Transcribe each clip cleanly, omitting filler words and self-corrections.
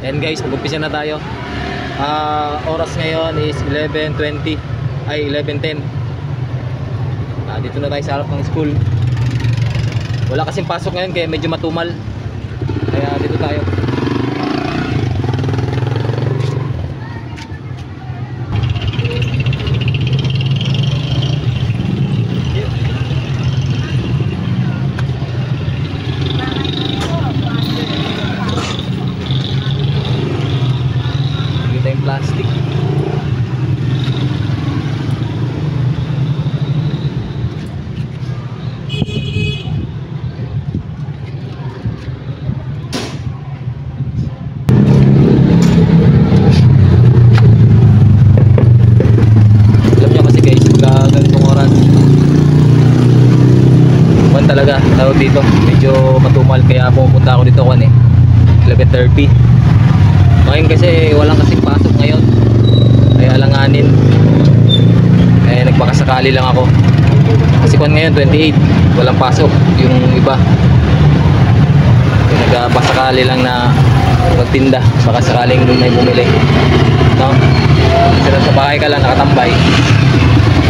Ayan guys, mag-umpisa na tayo. Oras ngayon is 11:20 ay 11:10. Dito na tayo sa harap ng school. Wala kasing pasok ngayon kaya medyo matumal. Kaya dito tayo. Plastic. Alam nyo kasi guys, pagka ganitong oras buwan talaga tawag dito, medyo matumal kaya pupunta ako dito 11:30. Ngayon kasi walang kasing pasok ngayon kaya alanganin, eh nagpakasakali lang ako kasi kung ngayon 28 walang pasok yung iba, nagpasakali lang na magtinda baka sakaling may bumili, no? Kasi sa bahay ka lang nakatambay,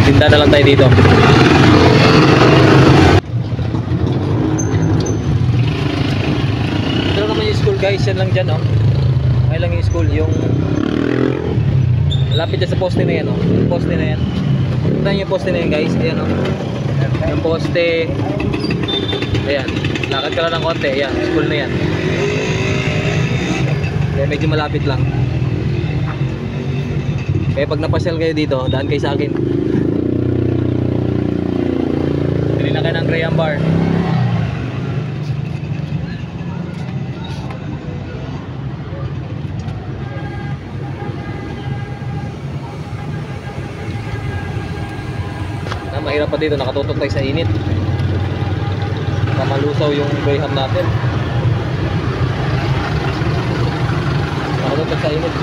tinda na lang tayo dito. Ito naman yung school guys, yan lang dyan, oh. Ay lang yung school, yung malapit dyan sa poste na yan, oh. Yung poste na yan. Ito yung poste na yan guys, ayan, oh. Yung poste, ayan, lakad ka lang ng konti, ayan, school na yan. Kaya medyo malapit lang. Kaya pag napasyal kayo dito, daan kayo sa akin. Dili na kayo ng Graham Bar. Mahirap pa dito, nakatutok tayo sa init. Baka malusaw yung graham natin. Nakatutok sa init.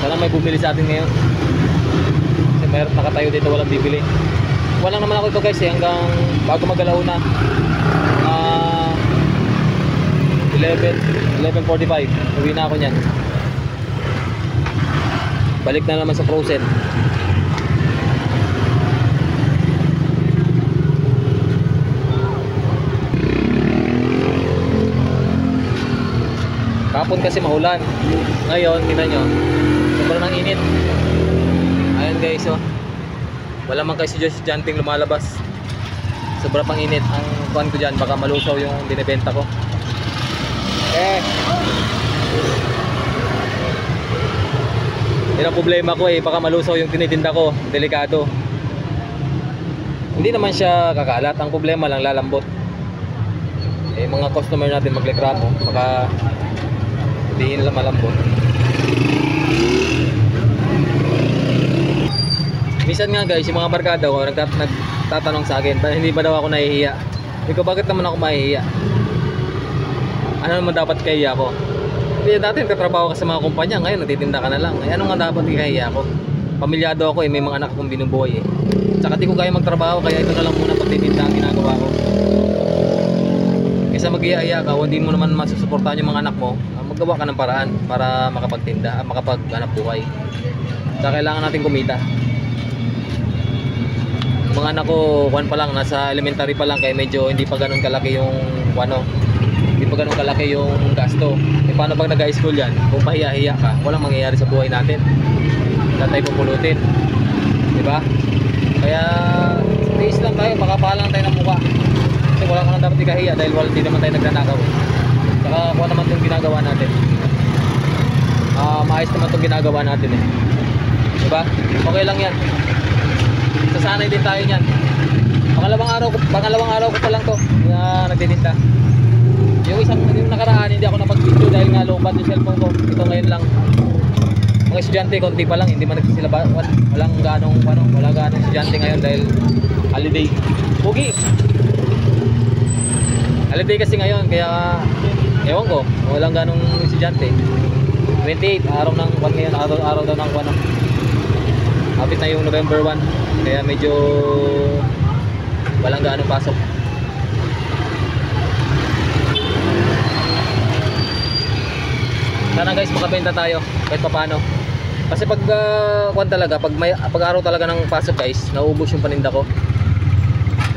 Sana may bumili sa atin ngayon. Kasi mayroon nakatayo dito, walang bibili. Walang naman ako ito guys, hanggang bago magalaw na 11:45. Uwi na ako nyan. Balik na naman sa frozen. Kapon kasi maulan. Ngayon, tingnan nyo, sobrang init. Ayan guys, oh. Wala man kasi estudyanteng lumalabas. Sobrang pang init. Ang kuhan ko dyan, baka malusaw yung binibenta ko. Yan ang problema ko baka malusaw yung tinitinda ko, delikado. Hindi naman siya kakalat, ang problema lang lalambot. Mga customer natin magreklamo, baka hindi nila malambot. Minsan nga guys, yung mga barkada ko nagtatanong sa akin, hindi ba daw ako nahihiya? Ikaw, bakit naman ako mahihiya? Ano naman dapat kahiya ko? Dati nagtatrabaho ka sa mga kumpanya, ngayon nagtitinda ka na lang. Ano nga dapat ikahiya ko? Pamilyado ako may mga anak akong binubuhay Tsaka di ko kaya magtrabaho, kaya ito na lang muna pagtitinda ang ginagawa ko. Kaysa mag-iaya ka, hindi mo naman masusuportahan yung mga anak mo, maggawa ka ng paraan para makapagtinda, makapaghanap buhay. Tsaka kailangan natin kumita. Mga anak ko, pa lang, nasa elementary pa lang, kaya medyo hindi pa ganun kalaki yung hindi pa ganun kalaki yung gasto. Paano pag nag-high school yan? Kung pahiya-hiya ka, walang mangyayari sa buhay natin. Wala tayo pupulutin, diba? Kaya tiis lang tayo, makapalang tayo ng mukha. Kasi wala ka nang dapat ikahiya dahil hindi naman tayo nagnanakaw. Saka kuha naman itong ginagawa natin. Maayos naman itong ginagawa natin diba? Okay lang yan. Sasanay din tayo niyan. Pangalawang araw ko pa lang to na nagtitinda. Yung nakaraan hindi ako napag-video dahil nga low bat yung cellphone ko. Ito ngayon lang. Mga estudyante konti pa lang, hindi man nagsisilaba. Walang ganong estudyante ngayon dahil holiday. Pugi. Holiday kasi ngayon kaya ewan ko, walang ganong estudyante. 28 araw ng ngayon, araw daw ng Kapit na yung November 1 kaya medyo walang ganong pasok. Sana guys makabenta tayo kahit papaano. Kasi pag pag araw talaga ng pasok guys, nauubos yung paninda ko.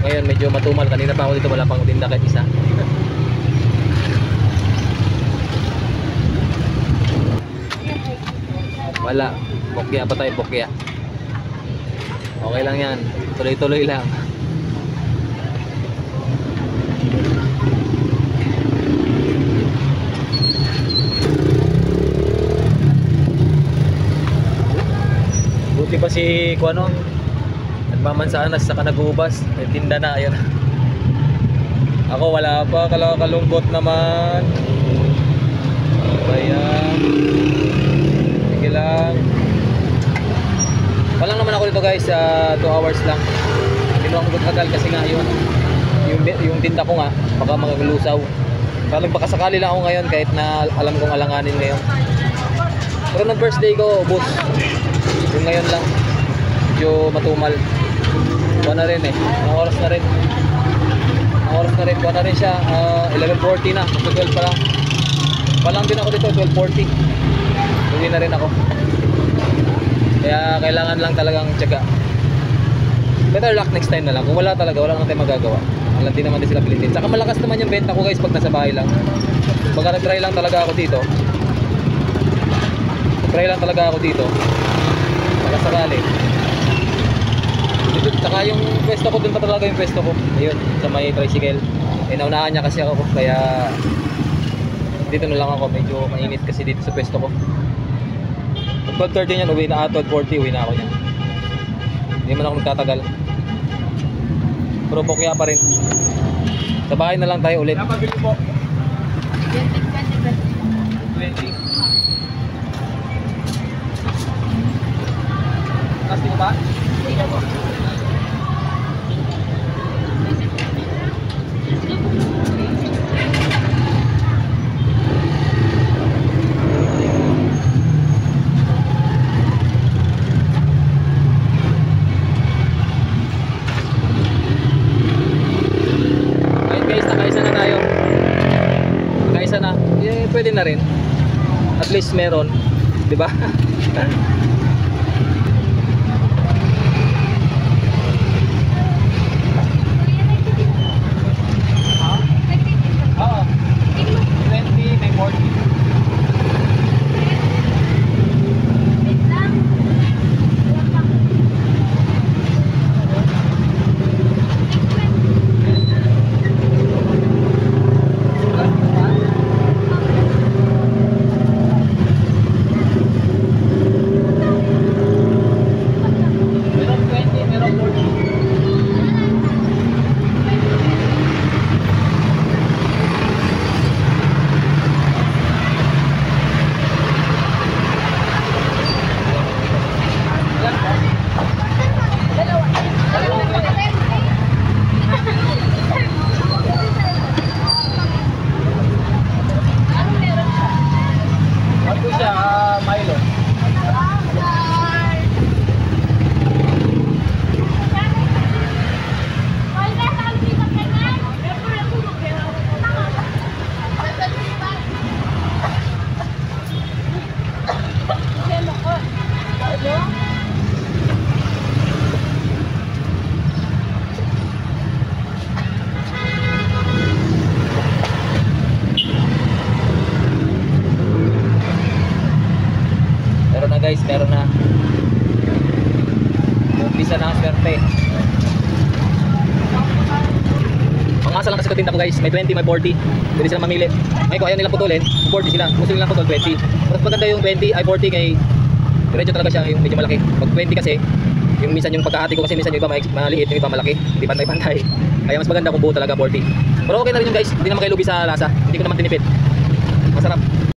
Ngayon medyo matumal, kanina pa ako dito wala pang tinda kahit isa. Wala, bokya pa tayo, bokya. Okay lang yan, tuloy-tuloy lang. Buti pa si Kuano nagmamansaan na saka nag-uubas, may tinda na, ayun. Ako wala pa, kalungkot naman. Ayan, sige lang. Walang naman ako dito guys, 2 hours lang. Hindi mo ako tagal kasi nga yung tinda ko nga baka maglusaw. Kaya nagpakasakali lang ako ngayon kahit na alam kong alanganin ngayon. Pero nung first day ko, ubos. Yung ngayon lang, medyo matumal. Kuha na rin eh. Anong oras na rin? Anong oras na rin? Kuha na rin siya. 11:40 na. 12 pa lang. Palang din ako dito, 12:40. Uwi na rin ako. Kaya kailangan lang talagang tsaga. Better luck next time na lang. Kung wala talaga, wala nang tayo magagawa. Alam din naman din sila pilitin. Saka malakas naman yung benta ko guys pag nasa bahay lang. Pagka nag-try lang talaga ako dito. Try lang talaga ako dito. Sakali. Saka yung pwesto ko, dun pa talaga yung pwesto ko. Ayun, sa may tricycle. Naunahan niya kasi ako, kaya dito na lang ako. Medyo mainit kasi dito sa pwesto ko. 12:30 yan, uwi na. 12:40, uwi na ako niyan. Hindi man ako nagtatagal. Pero bokya pa rin. Sa bahay na lang tayo ulit. Napabili po. 20. Kasi mo ba? Hindi po. Ayun guys, nakaisa na tayo. Nakaisa na. Eh, pwede na rin. At least meron, 'di ba? Guys, meron na. Umpisa na ang swerte. Pangasa lang kasi katinda ko guys. May 20, may 40. Pwede silang mamili. Ngayon kung ayaw nilang putulin, 40 sila. Gusto nilang putol, 20. Mas maganda yung 20, ay 40 kay diretso talaga siya, yung medyo malaki. Pag 20 kasi, yung minsan yung pagkahati ko kasi minsan yung iba maliit, yung iba malaki. Hindi pantay-pantay. Kaya mas maganda kung buo talaga 40. Pero okay na rin yung guys. Hindi naman kayo lubi sa lasa. Hindi ko naman tinipid.